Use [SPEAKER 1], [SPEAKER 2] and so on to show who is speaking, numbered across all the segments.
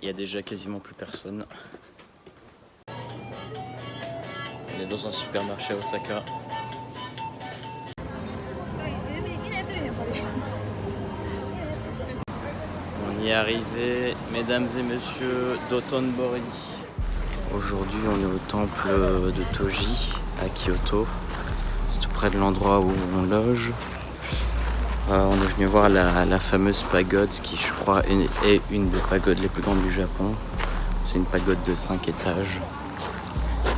[SPEAKER 1] Il y a déjà quasiment plus personne. On est dans un supermarché à Osaka. On y est arrivé, mesdames et messieurs d'Otonbori. Aujourd'hui, on est au temple de Toji à Kyoto. C'est tout près de l'endroit où on loge. On est venu voir la fameuse pagode qui, je crois, est une des pagodes les plus grandes du Japon. C'est une pagode de 5 étages.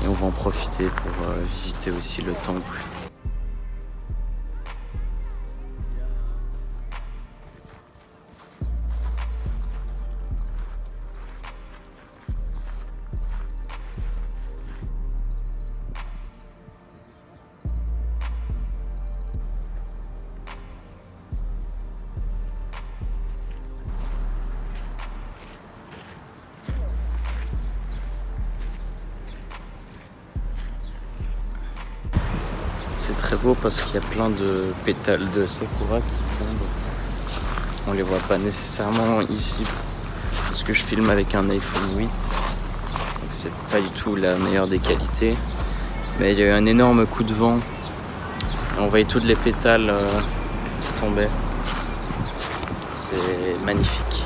[SPEAKER 1] Et on va en profiter pour visiter aussi le temple. C'est très beau parce qu'il y a plein de pétales de sakura qui tombent. On les voit pas nécessairement ici parce que je filme avec un iPhone 8. Donc c'est pas du tout la meilleure des qualités. Mais il y a eu un énorme coup de vent. On voyait tous les pétales qui tombaient. C'est magnifique.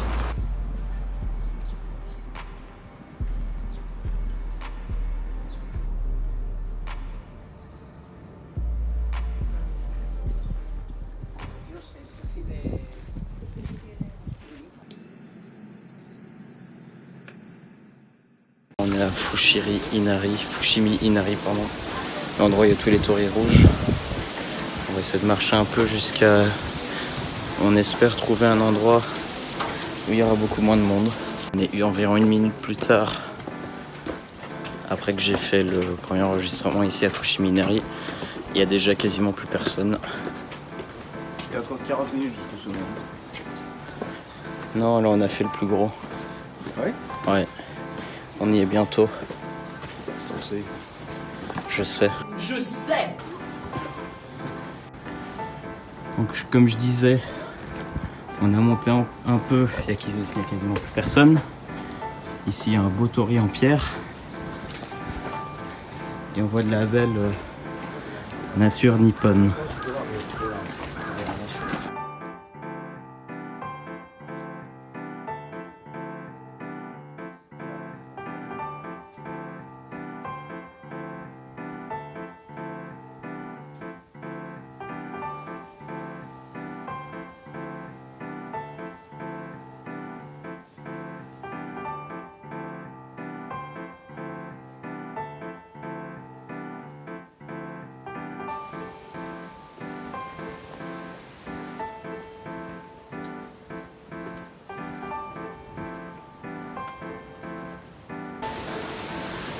[SPEAKER 1] On est à Fushimi Inari, pardon. L'endroit où il y a tous les torii rouges. On va essayer de marcher un peu jusqu'à... On espère trouver un endroit où il y aura beaucoup moins de monde. On est environ 1 minute plus tard, après que j'ai fait le premier enregistrement ici à Fushimi Inari. Il y a déjà quasiment plus personne.
[SPEAKER 2] Il y a encore 40 minutes jusqu'au sommet.
[SPEAKER 1] Non, là on a fait le plus gros.
[SPEAKER 2] Ouais.
[SPEAKER 1] Ouais. On y est bientôt.
[SPEAKER 2] C'est torsé.
[SPEAKER 1] Je sais.
[SPEAKER 3] Je sais.
[SPEAKER 1] Donc comme je disais, on a monté un peu, il y a quasiment plus personne. Ici il y a un beau torii en pierre. Et on voit de la belle nature nippone.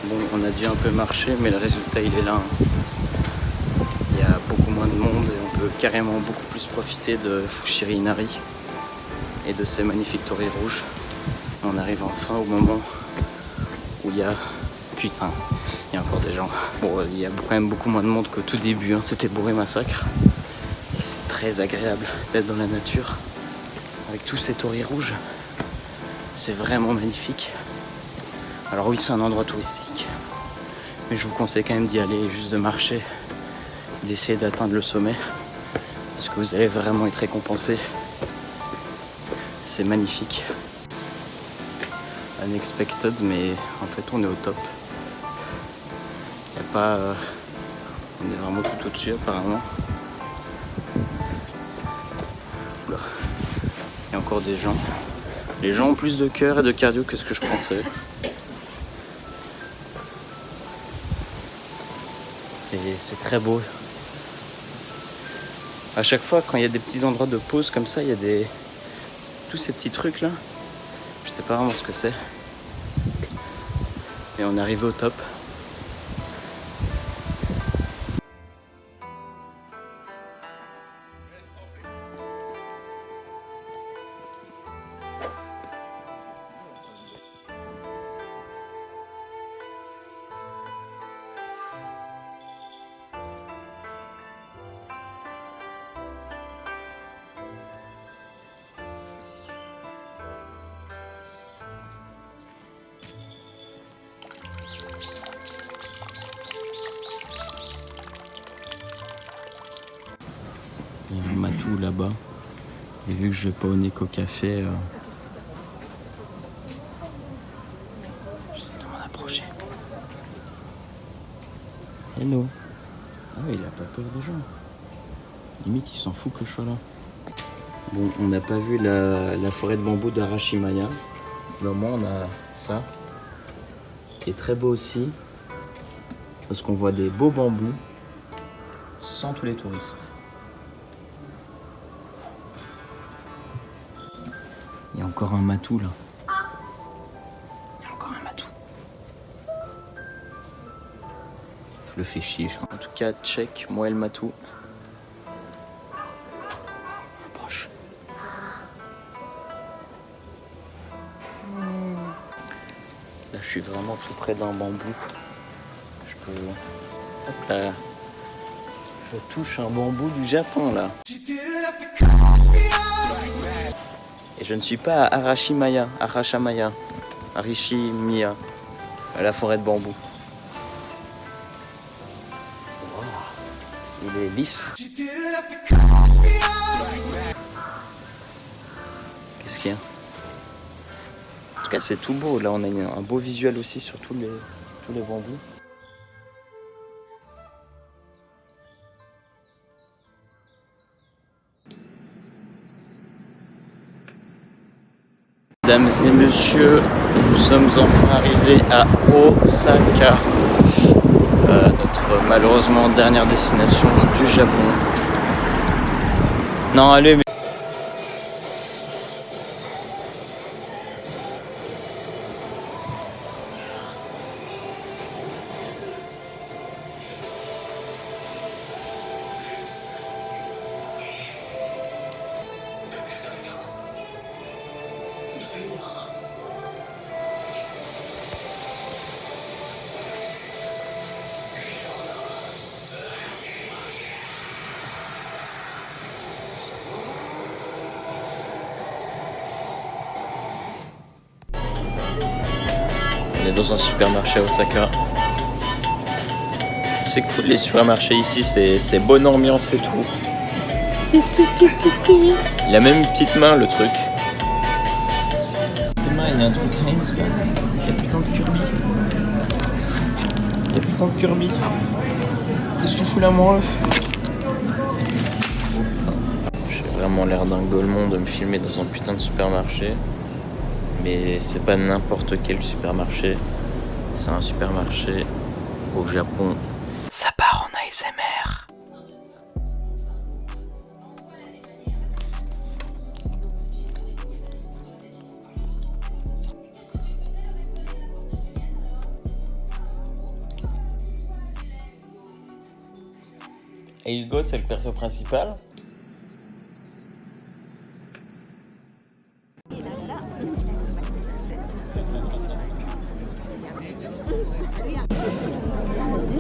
[SPEAKER 1] Bon, on a dû un peu marcher, mais le résultat il est là. Il y a beaucoup moins de monde et on peut carrément beaucoup plus profiter de Fushimi Inari et de ces magnifiques torii rouges. On arrive enfin au moment où il y a... Putain, il y a encore des gens. Bon, il y a quand même beaucoup moins de monde qu'au tout début, hein. C'était bourré massacre. Et c'est très agréable d'être dans la nature avec tous ces torii rouges. C'est vraiment magnifique. Alors oui, c'est un endroit touristique, mais je vous conseille quand même d'y aller, juste de marcher, d'essayer d'atteindre le sommet, parce que vous allez vraiment être récompensé. C'est magnifique. Unexpected, mais en fait on est au top. Il n'y a pas... on est vraiment tout au-dessus apparemment. Oula. Il y a encore des gens. Les gens ont plus de cœur et de cardio que ce que je pensais. Et c'est très beau. À chaque fois, quand il y a des petits endroits de pause comme ça, il y a tous ces petits trucs là. Je sais pas vraiment ce que c'est. Et on est arrivé au top. matou là-bas. Et vu que je vais pas au Neko Café, j'essaie de m'en approcher. Hello. Ah ouais, il a pas peur des gens. Limite, il s'en fout que je sois là. Bon, on n'a pas vu la forêt de bambou d'Arashimaya. Mais au moins, on a ça. Qui est très beau aussi. Parce qu'on voit des beaux bambous sans tous les touristes. Il y a encore un matou là. Il y a encore un matou. Je le fais chier. En tout cas, check, moi et le matou. Approche. Là, je suis vraiment tout près d'un bambou. Je peux... Hop là. Je touche un bambou du Japon là. Et je ne suis pas à Arashimaya, à la forêt de bambou. Wow. Il est lisse. Qu'est-ce qu'il y a? En tout cas, c'est tout beau. Là, on a un beau visuel aussi sur tous les bambous. Mesdames et messieurs, nous sommes enfin arrivés à Osaka, notre malheureusement dernière destination du Japon. Non, allez, mais... On est dans un supermarché à Osaka. C'est cool les supermarchés ici, c'est bonne ambiance et tout. Il a même une petite main le truc. Il y a un truc Heinz là. Il y a putain de Kirby. Qu'est-ce que tu fous là mon ref? J'ai vraiment l'air d'un golemon de me filmer dans un putain de supermarché. Mais c'est pas n'importe quel supermarché, c'est un supermarché au Japon. Ça part en ASMR. Et Hugo, c'est le perso principal.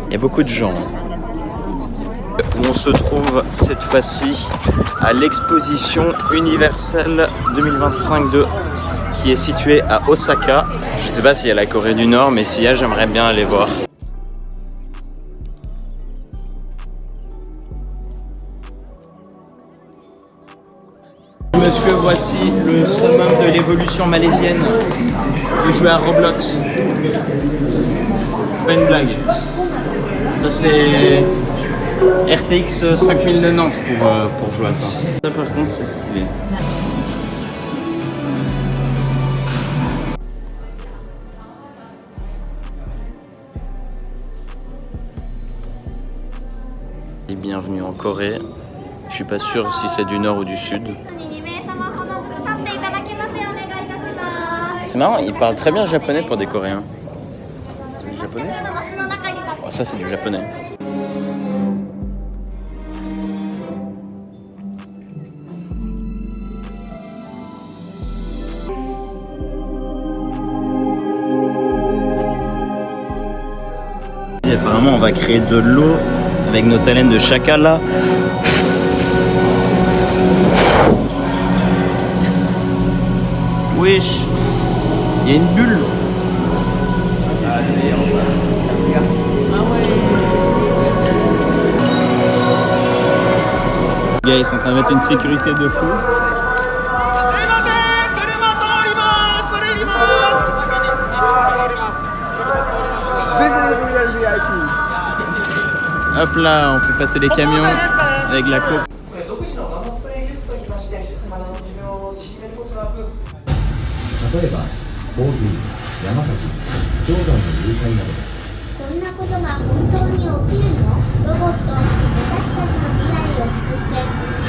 [SPEAKER 1] Il y a beaucoup de gens. Où on se trouve cette fois-ci à l'exposition universelle 2025 qui est située à Osaka. Je sais pas s'il y a la Corée du Nord, mais s'il y a, j'aimerais bien aller voir. Monsieur, voici le summum de l'évolution malaisienne. Il joue à Roblox. Pas une blague. Ça c'est RTX 5090 pour jouer à ça. Ça par contre c'est stylé. Et bienvenue en Corée. Je suis pas sûr si c'est du nord ou du sud. C'est marrant, ils parlent très bien japonais pour des Coréens.
[SPEAKER 2] C'est du japonais?
[SPEAKER 1] Oh, ça c'est du japonais. Et apparemment on va créer de l'eau avec nos talents de chacal. Wesh, il y a une bulle.
[SPEAKER 2] Ah, ça y est, on va.
[SPEAKER 1] gars ils sont en train de mettre une sécurité de fou. Hop là, on fait passer les camions avec la coupe.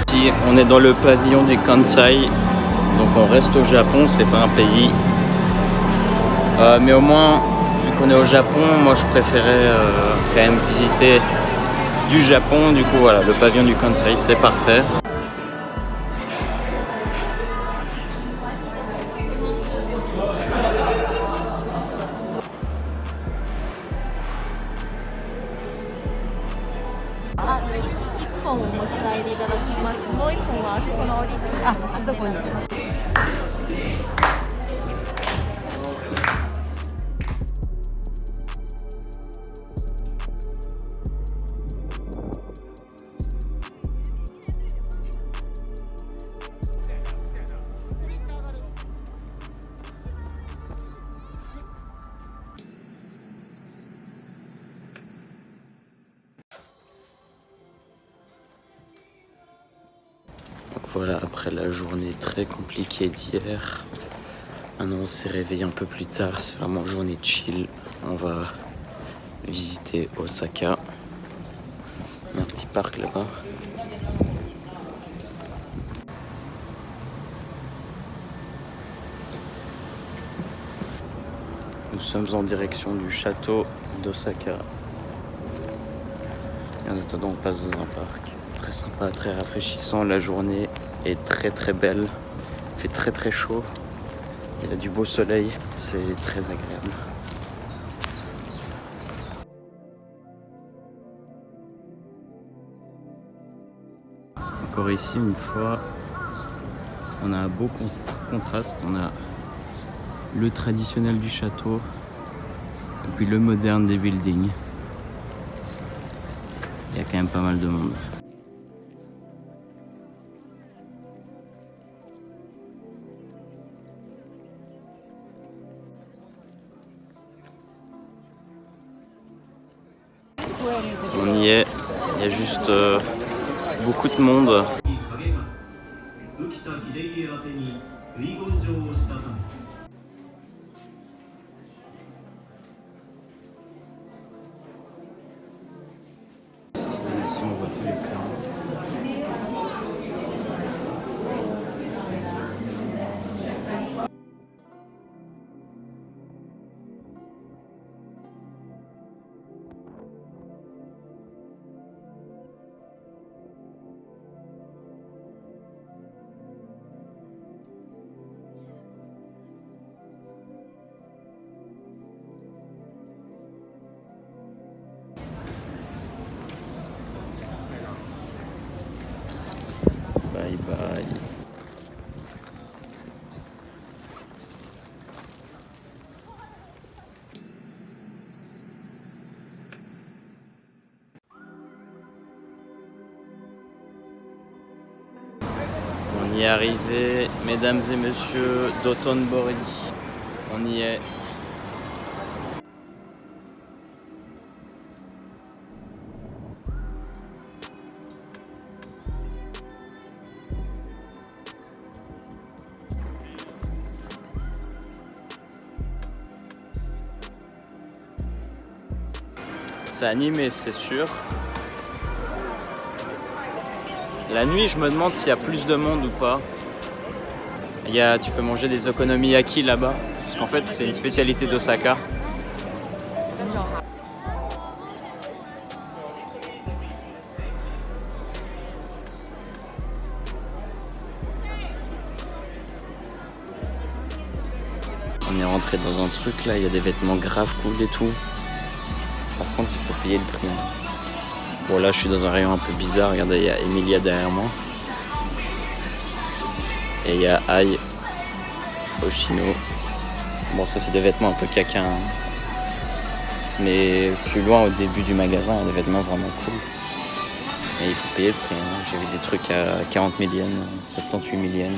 [SPEAKER 1] Ici, on est dans le pavillon du Kansai, donc on reste au Japon, c'est pas un pays. Mais au moins, vu qu'on est au Japon, moi je préférais quand même visiter du Japon. Du coup voilà, le pavillon du Kansai, c'est parfait. Donc voilà, après la journée très compliquée d'hier, maintenant on s'est réveillé un peu plus tard, c'est vraiment journée chill. On va visiter Osaka. Il y a un petit parc là-bas. Nous sommes en direction du château d'Osaka. Et en attendant, on passe dans un parc. Très sympa, très rafraîchissant. La journée est très très belle. Il fait très très chaud. Il y a du beau soleil. C'est très agréable. Encore ici, une fois, on a un beau contraste. On a le traditionnel du château et puis le moderne des buildings. Il y a quand même pas mal de monde. On y est, il y a juste beaucoup de monde. Ici on voit tous les plans. Bye bye. On y est arrivé, mesdames et messieurs d'Otonbori. On y est. C'est animé, c'est sûr. La nuit, je me demande s'il y a plus de monde ou pas. Tu peux manger des okonomiyaki là-bas, parce qu'en fait, c'est une spécialité d'Osaka. On est rentré dans un truc là, il y a des vêtements grave cool et tout. Par contre, il faut payer le prix. Bon, là, je suis dans un rayon un peu bizarre. Regardez, il y a Emilia derrière moi. Et il y a Ai Oshino. Bon, ça, c'est des vêtements un peu caca. Hein. Mais plus loin, au début du magasin, il y a des vêtements vraiment cool. Et il faut payer le prix. Hein. J'ai vu des trucs à 40 000 yens, 78 000 yens.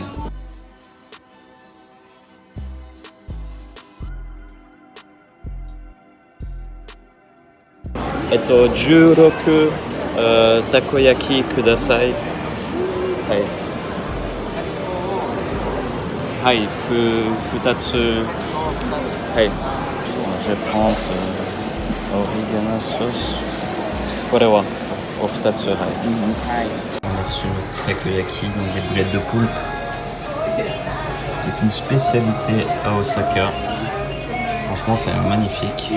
[SPEAKER 1] Juroku takoyaki kudasai. Hai, futatsu. Hai. Je vais prendre origano sauce. Korewa. Au futatsu. Hai. On a reçu notre takoyaki, donc des boulettes de poulpe. C'est une spécialité à Osaka. Franchement, c'est magnifique.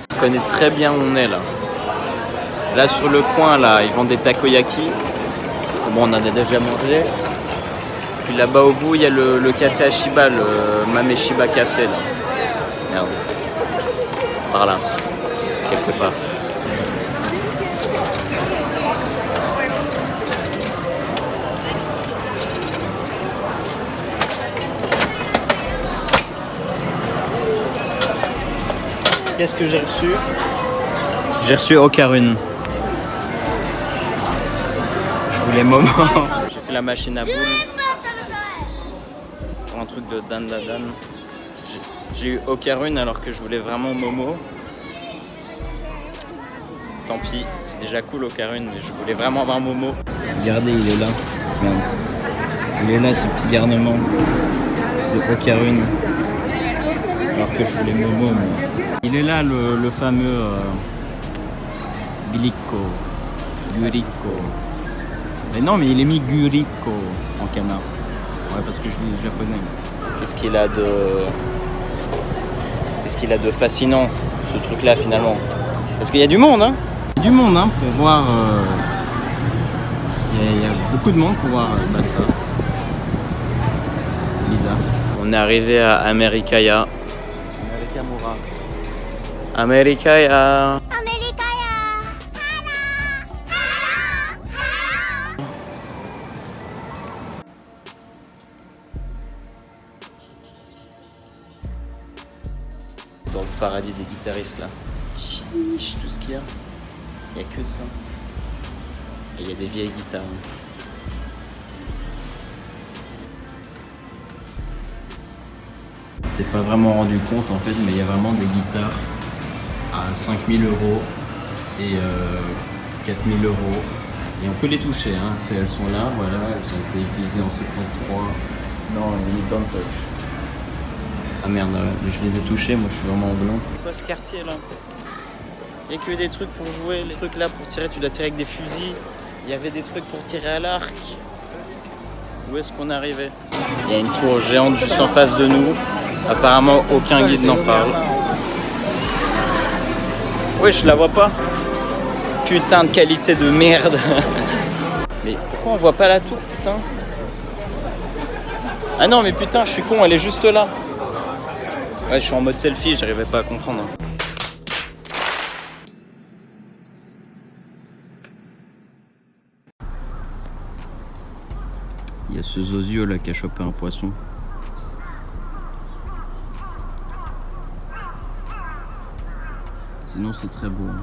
[SPEAKER 1] Je connais très bien où on est là. Là sur le coin là, ils vendent des takoyaki. Bon, on en a déjà mangé. Puis là-bas au bout, il y a le café Ashiba, le Mameshiba Café là. Merde. Par là, quelque part. Qu'est-ce que j'ai reçu? J'ai reçu Okarun. Je voulais Momo. J'ai fait la machine à boules. Pour un truc de Dan Dadan. J'ai eu Okarun alors que je voulais vraiment Momo. Tant pis, c'est déjà cool Okarun, mais je voulais vraiment avoir Momo. Regardez, il est là. Regarde. Il est là, ce petit garnement de Okarun. Alors que je voulais Momo. Mais... Il est là le fameux Guriko. Mais non, mais il est mis Guriko en canard. Ouais, parce que je lis le japonais. Qu'est-ce qu'il a de fascinant, ce truc-là, finalement? Parce qu'il y a du monde, hein. Il y a du monde, hein, pour voir... Il y a beaucoup de monde pour voir ça. Lisa. On est arrivé à Amerikaya. Amerikamura. Amerikaya. Dans le paradis des guitaristes là. Chiche, tout ce qu'il y a. Il n'y a que ça. Et il y a des vieilles guitares. T'es pas vraiment rendu compte en fait, mais il y a vraiment des guitares à 5 000 € et 4 000 €. Et on peut les toucher, hein. Elles sont là, voilà, elles ont été utilisées en 73. Non, limite don't touch. Ah merde, je les ai touchés, moi je suis vraiment en blanc. C'est quoi ce quartier là? Il n'y a que des trucs pour jouer, les trucs là pour tirer, tu dois tirer avec des fusils. Il y avait des trucs pour tirer à l'arc. Où est-ce qu'on est arrivé? Il y a une tour géante juste en face de nous. Apparemment aucun guide n'en parle. Oui, je la vois pas. Putain de qualité de merde. Mais pourquoi on voit pas la tour, putain? Ah non mais putain, je suis con, elle est juste là. Ouais, je suis en mode selfie, j'arrivais pas à comprendre. Il y a ce zozio là qui a chopé un poisson. Sinon c'est très beau. Hein.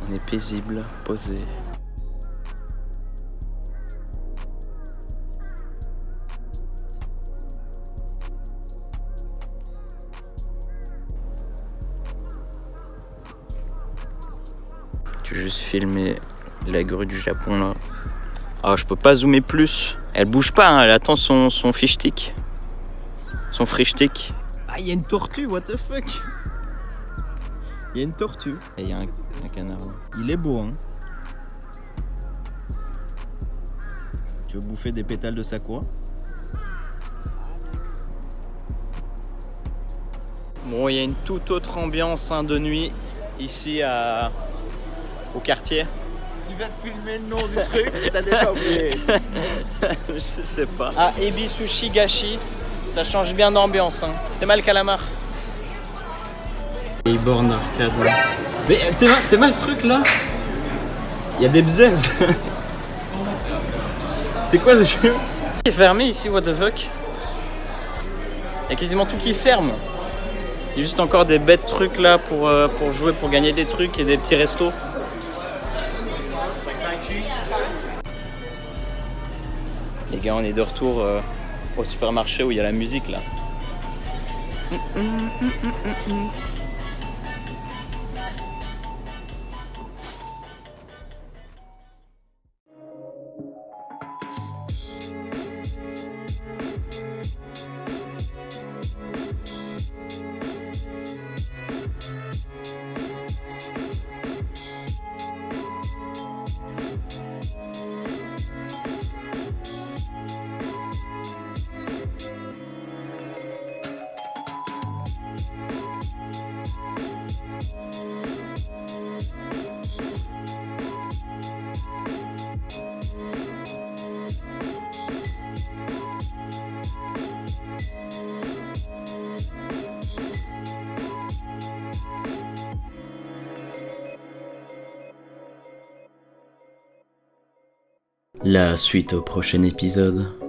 [SPEAKER 1] On est paisible, posé. Tu veux juste filmer la grue du Japon là. Ah, je peux pas zoomer plus. Elle bouge pas, hein, elle attend son fish-stick. Son frichstick. Ah, il y a une tortue, what the fuck? Il y a une tortue. Et il y a un canard. Il est beau, hein. Tu veux bouffer des pétales de sakura? Bon, il y a une toute autre ambiance hein, de nuit ici à au quartier.
[SPEAKER 2] Tu vas te filmer le nom du truc, t'as déjà oublié.
[SPEAKER 1] Je sais pas. Ah, Ebi Sushi Gashi, ça change bien d'ambiance. Hein. T'es mal calamar. Et borne arcade. Mais t'es mal le truc là. Il y a des bzaises. C'est quoi ce jeu? C'est fermé ici, what the fuck. Il y a quasiment tout qui ferme. Il y a juste encore des bêtes trucs là pour jouer, pour gagner des trucs et des petits restos. Les gars, on est de retour au supermarché où il y a la musique là. La suite au prochain épisode.